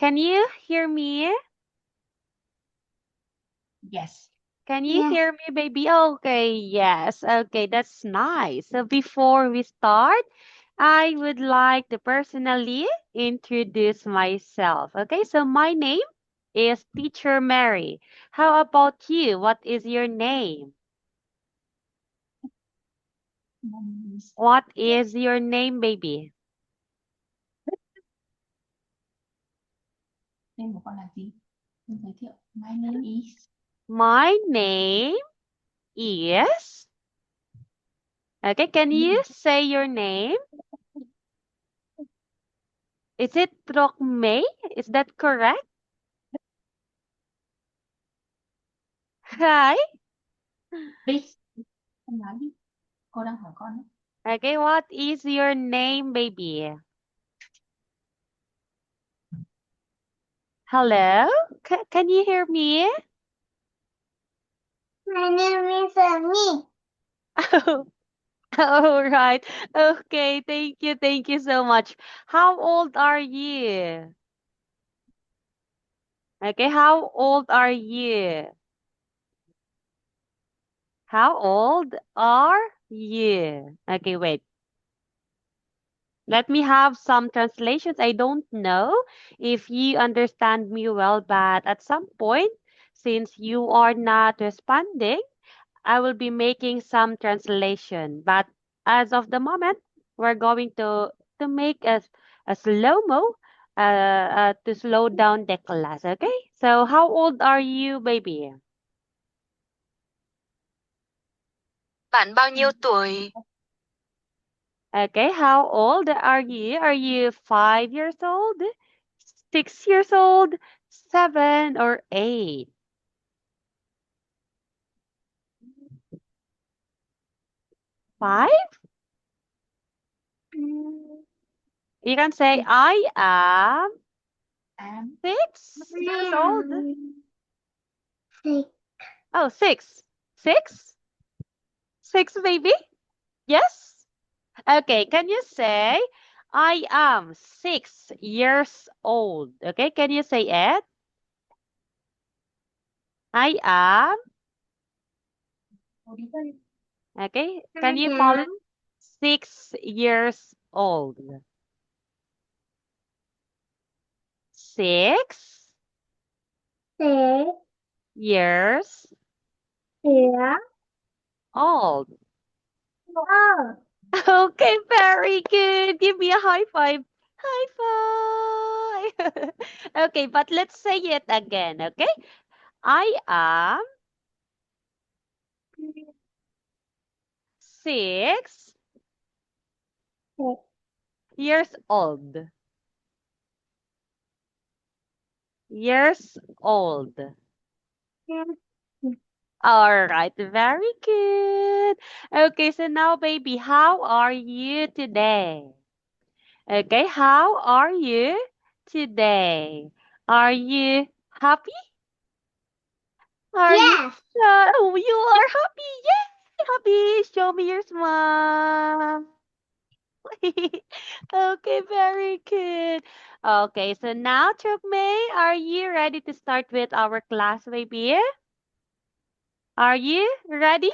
Can you hear me? Yes. Can you hear me, baby? Okay, yes. Okay, that's nice. So before we start, I would like to personally introduce myself. Okay, so my name is Teacher Mary. How about you? What is your name? What is your name, baby? Tên của con là gì? Xin giới thiệu. My name is. My name is. Okay, can you say your name? Is it Trokmei? Is that correct? Hi. Please. Con nói đi. Cô đang hỏi con đấy. Okay, what is your name, baby? Hello? Can you hear me? My name is me. Oh, all right. Okay, thank you. Thank you so much. How old are you? Okay, how old are you? How old are you? Okay, wait. Let me have some translations. I don't know if you understand me well, but at some point, since you are not responding, I will be making some translation. But as of the moment, we're going to make a slow-mo to slow down the class, okay? So how old are you, baby? Bạn bao nhiêu tuổi? Okay, how old are you? Are you 5 years old, 6 years old, 7 or 8? 5? You can say I am Tám. 6 years old. Six. Oh, 6. 6? 6, baby? Yes? Okay, can you say I am 6 years old? Okay, can you say it? I am. Cô đi đây. Okay, can you follow? 6 years old. 6 Six. years Here. old. Oh. Okay, very good. Give me a high five. High five. Okay, but let's say it again, okay? I am 6 Six. years old. Years old. All right, very good. Okay, so now, baby, how are you today? Okay, how are you today? Are you happy? Are you? Yes. Oh, you are happy. Yay! Happy. Show me your smile. Okay, very good. Okay, so now, May, are you ready to start with our class, baby? Are you ready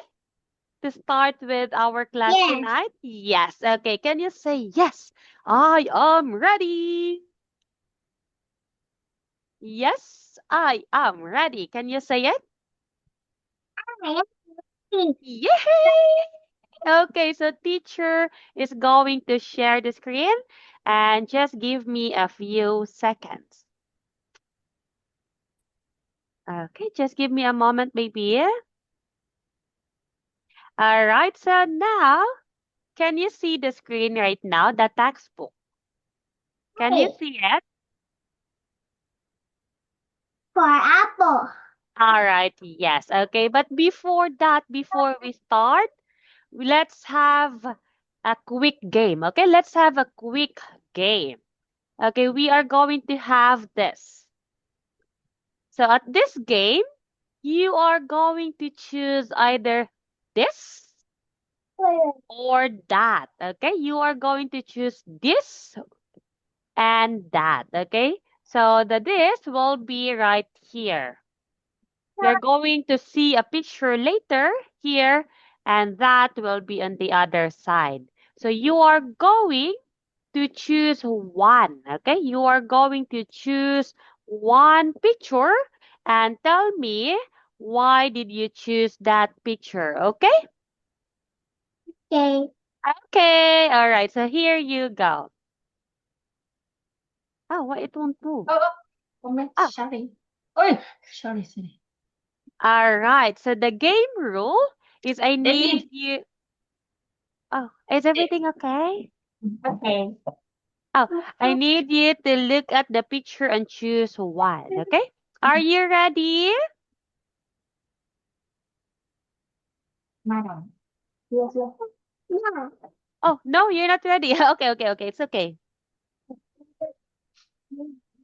to start with our class Yes. tonight? Yes. Okay, can you say yes? I am ready. Yes, I am ready. Can you say it? Yay! Okay, so teacher is going to share the screen and just give me a few seconds. Okay, just give me a moment, baby. All right, so now, can you see the screen right now, the textbook? Can you see it? For apple. All right, yes. Okay, but before that, before we start, let's have a quick game. Okay, let's have a quick game. Okay, we are going to have this. So at this game, you are going to choose either this or that. Okay, you are going to choose this and that. Okay, So the this will be right here. You're going to see a picture later here, and that will be on the other side. So you are going to choose one, okay? You are going to choose one picture and tell me why did you choose that picture, okay? Okay. Okay, all right. So here you go. Oh, why it won't move? Comment, Oh. sorry. Ôi, sorry. All right. So the game rule is I need you. Oh, is everything okay? Okay. Oh, I need you to look at the picture and choose one, okay? Are you ready? Madam. Yes. No. Oh, no, you're not ready. Okay, it's okay.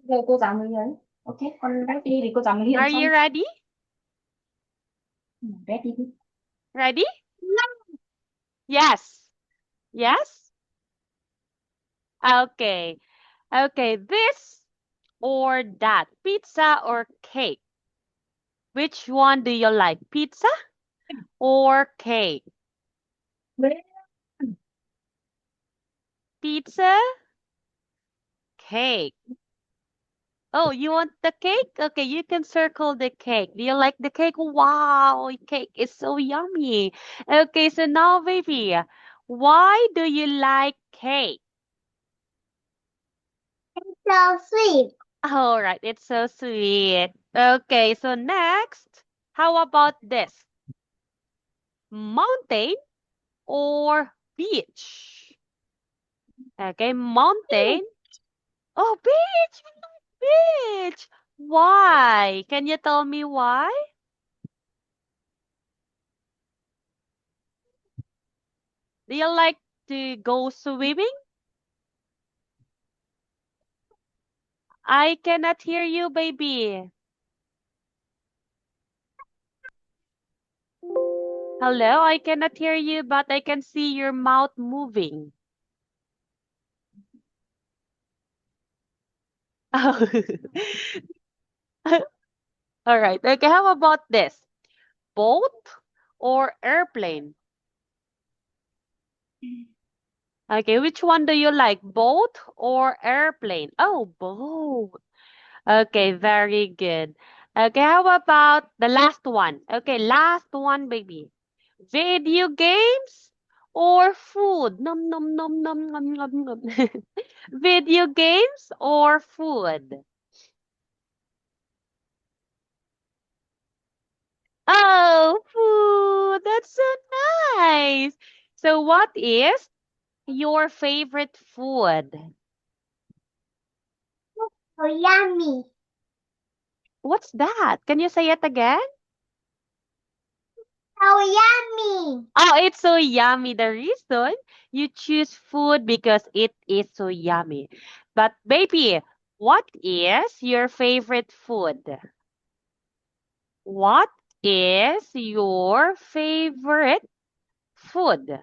Rồi cô giáo mới ấy. Ok, con ready thì cô giáo mới hiện Are xong. you ready? Ready đi. Ready? Yes. Yes? Okay. Okay, this or that, pizza or cake? Which one do you like, pizza or cake? Pizza, cake. Oh, you want the cake? Okay, you can circle the cake. Do you like the cake? Wow, cake is so yummy. Okay, so now, baby, why do you like cake? So sweet. All right, it's so sweet. Okay, so next, how about this? Mountain or beach? Okay, mountain. Oh, beach! Beach! Why? Can you tell me why? Do you like to go swimming? I cannot hear you, baby. Hello, I cannot hear you, but I can see your mouth moving. Oh. All right. Okay, how about this? Boat or airplane? Okay, which one do you like? Boat or airplane? Oh, boat. Okay, very good. Okay, how about the last one? Okay, last one, baby. Video games or food? Nom nom nom nom nom nom nom. Video games or food? Oh, food. That's so nice. So what is your favorite food? So yummy. What's that? Can you say it again? So yummy. Oh, it's so yummy. The reason you choose food because it is so yummy. But baby, what is your favorite food? What is your favorite food?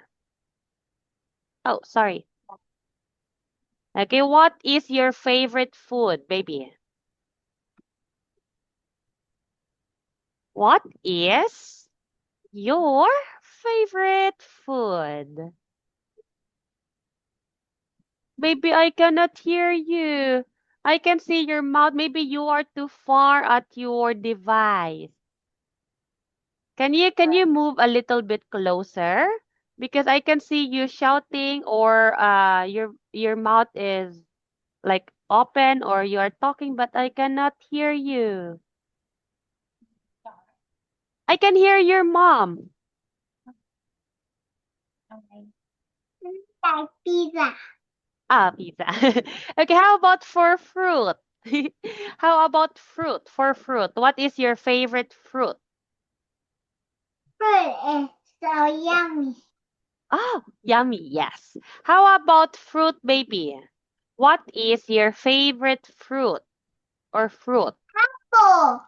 Oh, sorry. Okay, what is your favorite food, baby? What is your favorite food? Baby, I cannot hear you. I can see your mouth. Maybe you are too far at your device. Can you move a little bit closer? Because I can see you shouting or your mouth is like open or you are talking, but I cannot hear you. I can hear your mom. Like pizza. Ah, pizza. Okay, how about for fruit? How about fruit? For fruit, what is your favorite fruit? Fruit is so yummy. Oh, yummy, yes. How about fruit, baby? What is your favorite fruit or fruit? Apple.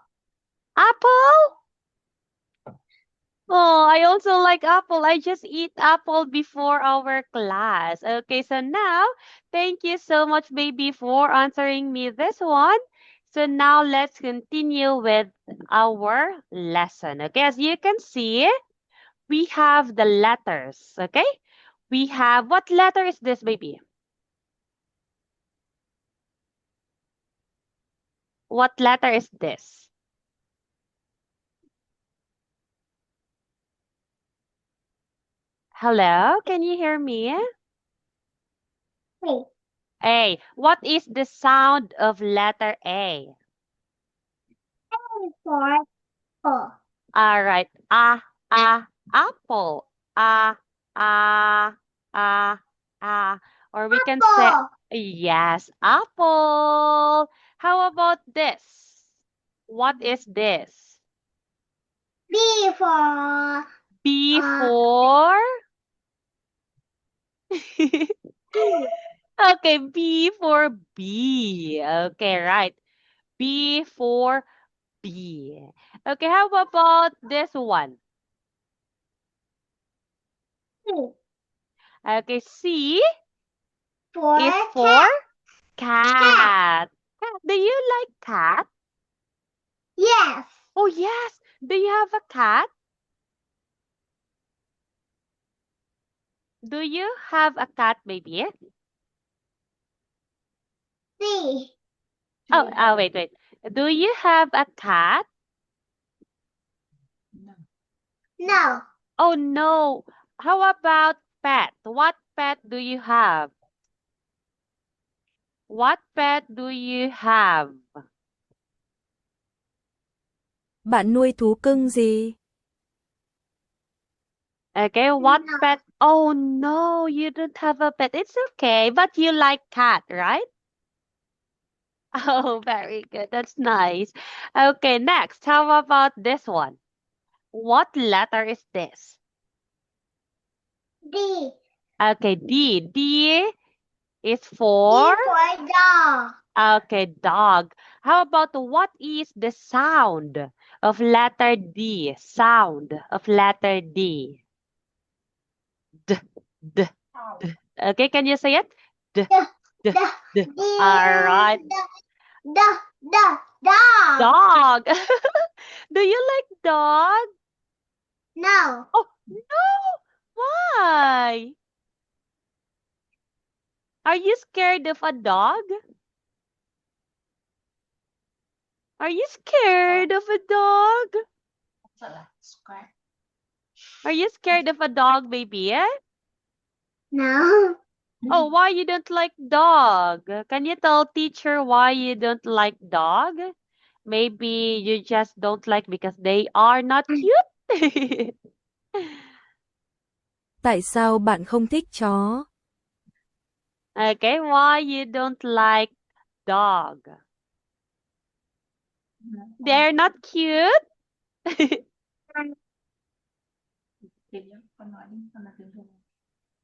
Apple? Oh, I also like apple. I just eat apple before our class. Okay, so now, thank you so much, baby, for answering me this one. So now let's continue with our lesson. Okay, as you can see, we have the letters. Okay, we have, what letter is this, baby? What letter is this? Hello, can you hear me? Wait. A. What is the sound of letter A? For apple. All right. Apple. Ah, ah. Or we can say, Apple. yes, apple. How about this? What is this? B for B uh, for? bee. Okay, B for B. Okay, right. B for B. Okay, how about this one? Okay, C For is cat. for cat. Do you like cat? Yes. Oh, yes. Do you have a cat? Do you have a cat, baby? C. Oh, wait. Do you have a cat? No. Oh, no. How about pet? What pet do you have? What pet do you have? Bạn nuôi thú cưng gì? Okay, what No. pet? Oh, no, you don't have a pet. It's okay, but you like cat, right? Oh, very good. That's nice. Okay, next. How about this one? What letter is this? D. Okay, D. D is D for? for dog. Okay, dog. How about what is the sound of letter D? Sound of letter D. D, D, D. Okay, can you say it? D, D, The D. D. All right. The dog. Dog. Do you like dog? No. Oh, no. Why? Are you scared of a dog? Are you scared of a dog? Are you scared of a dog, baby? No. Oh, why you don't like dog? Can you tell teacher why you don't like dog? Maybe you just don't like because they are not cute. Tại sao bạn không thích chó? Okay, why you don't like dog? They're not cute.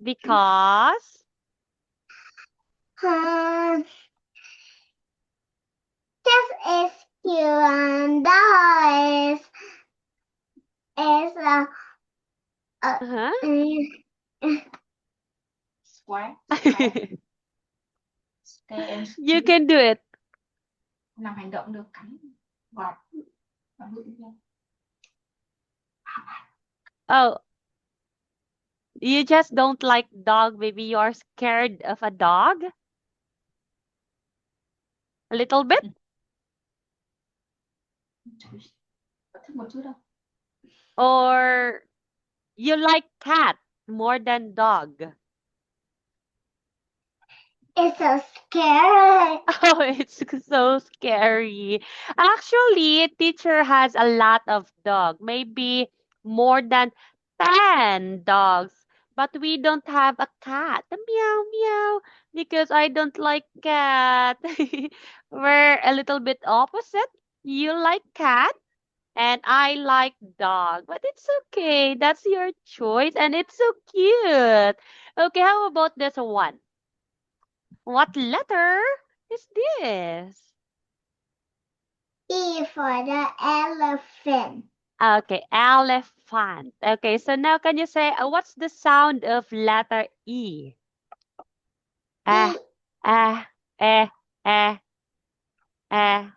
Because Um, this is cute and that is uh-huh. Square. You can do it. Làm hành động được cắn gọt và hữu ra. Oh, you just don't like dog, baby. You're scared of a dog? A little bit? Thích một chút đâu. Or you like cat more than dog? It's so scary. Oh, it's so scary. Actually, teacher has a lot of dog, maybe more than 10 dogs. But we don't have a cat. Meow, meow, because I don't like cat. We're a little bit opposite. You like cat and I like dog. But it's okay. That's your choice and it's so cute. Okay, how about this one? What letter is this? E for the elephant. Okay, elephant. Okay, so now can you say what's the sound of letter E? Ah, E. ah, eh, eh, eh.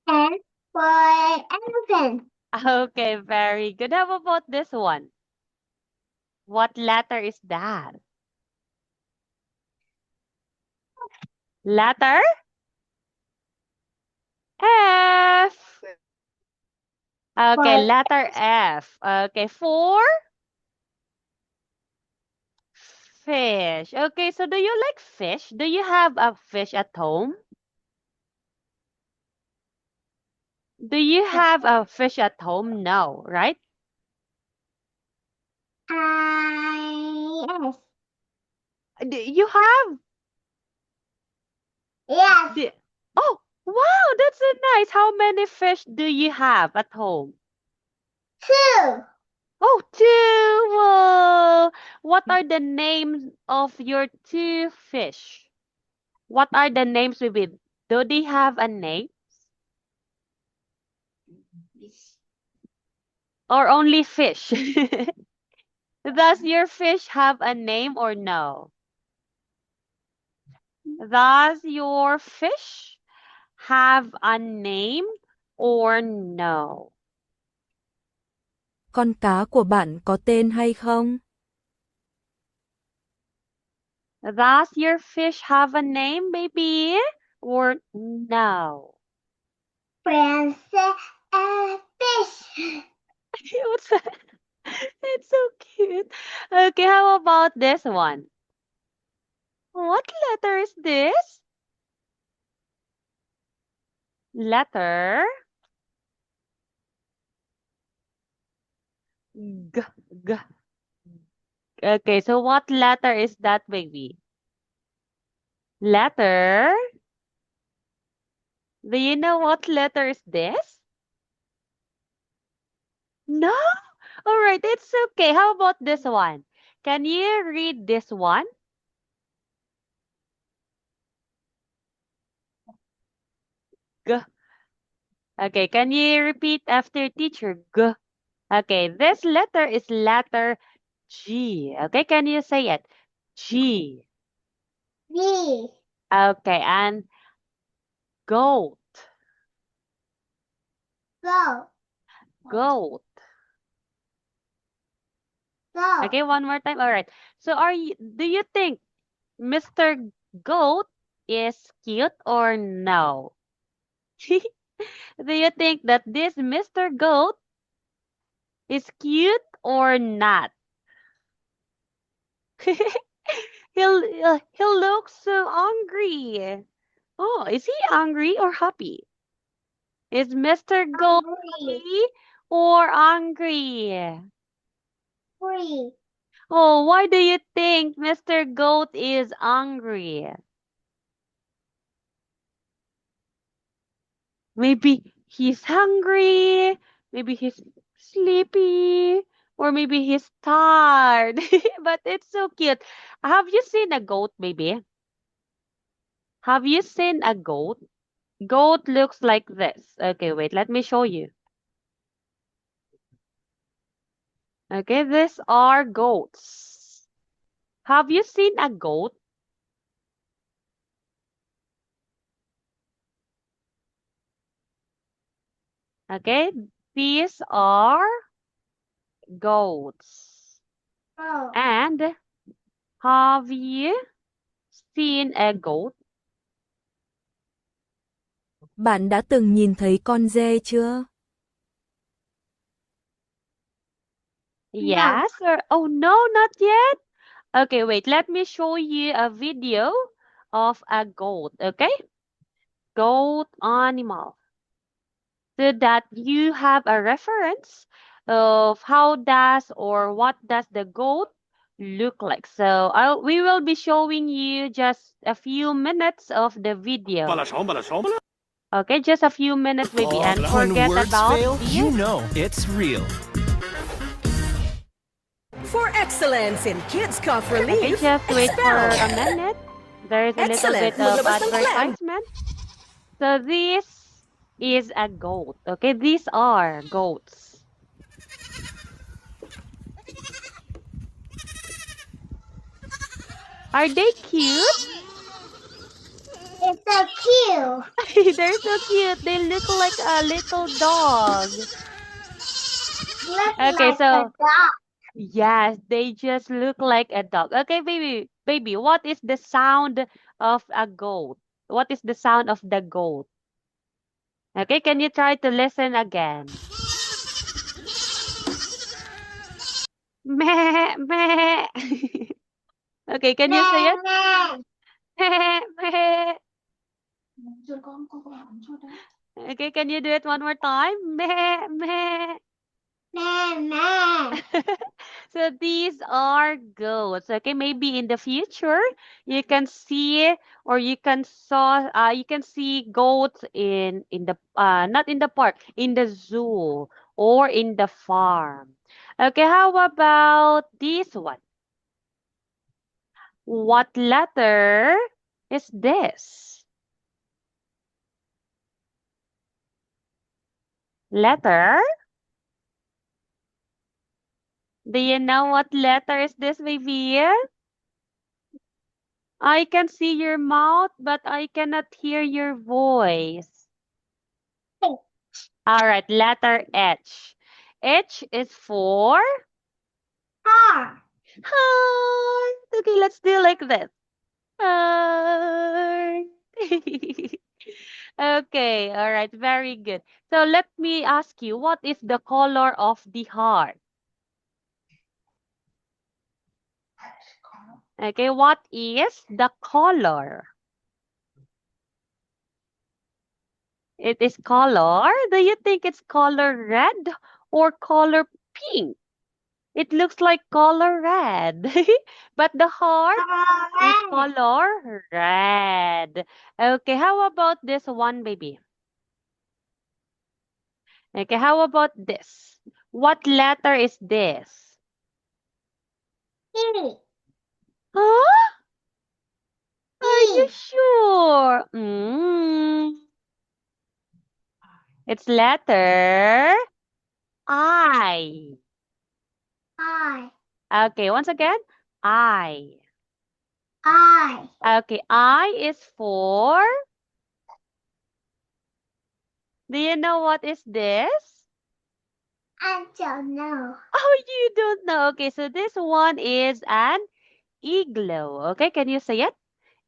And for elephant. Okay, very good. How about this one? What letter is that? Letter F. Okay, For letter F. Okay, for fish. Okay, so do you like fish? Do you have a fish at home? Do you have a fish at home? No, right? yes. You have? Yes. The- Oh, wow, that's so nice. How many fish do you have at home? 2. Oh, two. Whoa. What are the names of your two fish? What are the names with it? Do they have a name or only fish? Does your fish have a name or no? Does your fish have a name or no? Con cá của bạn có tên hay không? Does your fish have a name, baby? Or no? Princess fish. What's that? It's so cute. Okay, how about this one? What letter is this? Letter G. G. Okay, so what letter is that, baby? Letter? Do you know what letter is this? No? All right, it's okay. How about this one? Can you read this one? G. Okay, can you repeat after teacher? G. Okay, this letter is letter G. Okay, can you say it? G. B. Okay, and goat. Go. Goat. Go. Okay, one more time. All right. So do you think Mr. Goat is cute or no? Do you think that this Mr. Goat is cute or not? He looks so hungry. Oh, is he angry or happy? Is Mr. Goat Hungry. happy or angry? Free. Oh, why do you think Mr. Goat is angry? Maybe he's hungry, maybe he's sleepy, or maybe he's tired. But it's so cute. Have you seen a goat, baby? Have you seen a goat? Goat looks like this. Okay, wait, let me show you. Okay, these are goats. Have you seen a goat? Okay, these are goats. Go. And have you seen a goat? Bạn đã từng nhìn thấy con dê chưa? Yes or oh no, not yet. Okay, wait, let me show you a video of a goat, okay? Goat animal. So that you have a reference of how does or what does the goat look like. So we will be showing you just a few minutes of the video. Okay, just a few minutes maybe, and When forget words about fail, the you know it's real. For excellence in kids cough Okay, relief, just wait for Expel. a minute. There is a little Excellent. bit of Maglabas ng phlegm. advertisement. So this is a goat. Okay, these are goats. Are they cute? It's so cute. They're so cute. They look like a little dog. Look Okay, like a so dog. yes, they just look like a dog. Okay, baby, what is the sound of a goat? What is the sound of the goat? Okay, can you try to listen again? Meh, meh. Okay, can you say Meh, it? meh, Meh, meh. Cho con cô làm cho đó. Okay, can you do it one more time? Meh, meh. meh, meh. So these are goats. Okay, maybe in the future you can see or you can see goats in the not in the park, in the zoo or in the farm. Okay, how about this one? What letter is this? Letter? Do you know what letter is this, baby? I can see your mouth, but I cannot hear your voice. H. All right, letter H. H is for Heart. heart. Okay, let's do like this. Heart. Okay, all right, very good. So let me ask you, what is the color of the heart? Okay, what is the color? It is color. Do you think it's color red or color pink? It looks like color red. But the heart is Red. color red. Okay, how about this one, baby? Okay, how about this? What letter is this? E. Huh? Are you E. sure? It's letter I. I. Okay, once again, I. I. Okay, I is for. Do you know what is this? I don't know. Oh, you don't know. Okay, so this one is an igloo. Okay, can you say it?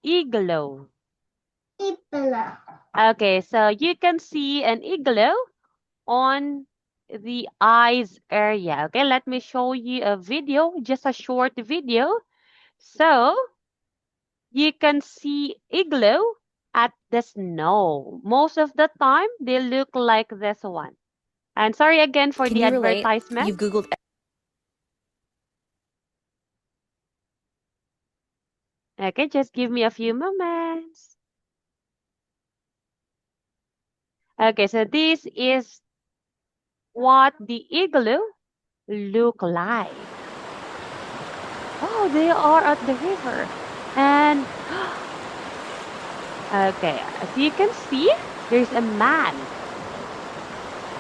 Igloo. Igloo. Okay, so you can see an igloo on the eyes area. Okay, let me show you a video, just a short video. So you can see igloo at the snow. Most of the time, they look like this one. And sorry again for Can the you relate? advertisement. You've Googled Okay, just give me a few moments. Okay, so this is what the igloo look like. Oh, they are at the river. And okay, as you can see, there's a man.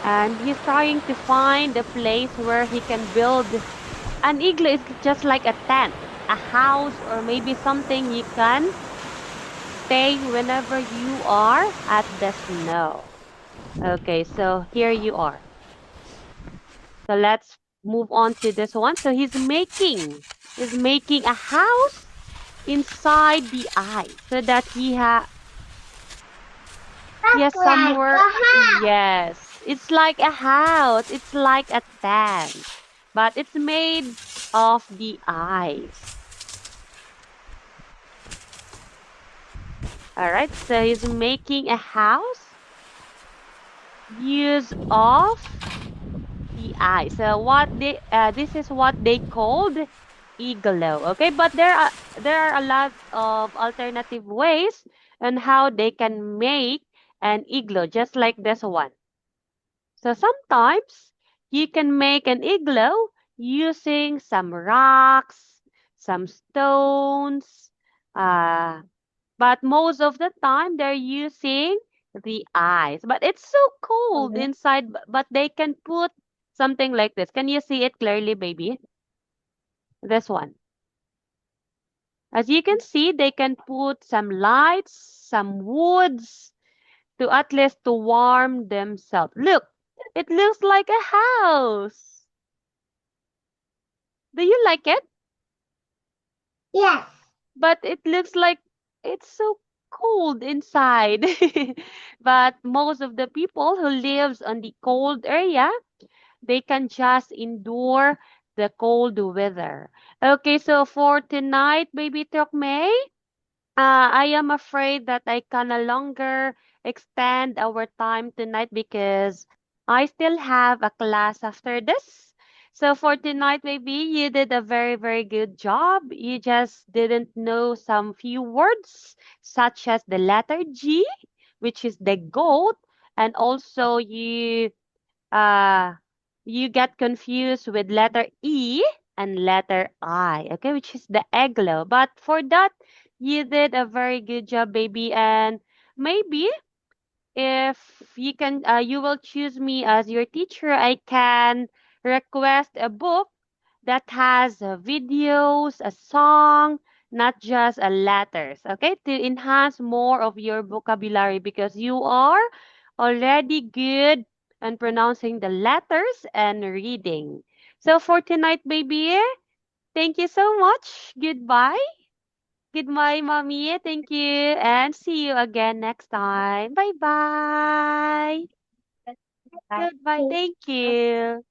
And he's trying to find a place where he can build an igloo. Is just like a tent, a house, or maybe something you can stay whenever you are at the snow. Okay, so here you are. So let's move on to this one. So he's making a house inside the eye so that he has Look like somewhere. a house. Yes, it's like a house. It's like a tent, but it's made of the eyes. All right, so he's making a house use of the eye. So this is what they called igloo. Okay, but there are a lot of alternative ways on how they can make an igloo, just like this one. So sometimes you can make an igloo using some rocks, some stones, but most of the time they're using the ice. But it's so cold inside, but they can put something like this. Can you see it clearly, baby? This one. As you can see, they can put some lights, some woods, to at least to warm themselves. Look, it looks like a house. Do you like it? Yes. But it looks like it's so cold inside. But most of the people who lives on the cold area, they can just endure the cold weather. Okay, so for tonight, baby May, I am afraid that I can no longer extend our time tonight because I still have a class after this. So for tonight, maybe you did a very, very good job. You just didn't know some few words, such as the letter G, which is the goat, and also uh you get confused with letter E and letter I, okay, which is the eglo. But for that, you did a very good job, baby. And maybe if you can, you will choose me as your teacher, I can request a book that has videos, a song, not just letters, okay, to enhance more of your vocabulary because you are already good in pronouncing the letters and reading. So for tonight, baby, thank you so much. Goodbye. Goodbye, mommy. Thank you. And see you again next time. Bye bye. Goodbye. Thank you.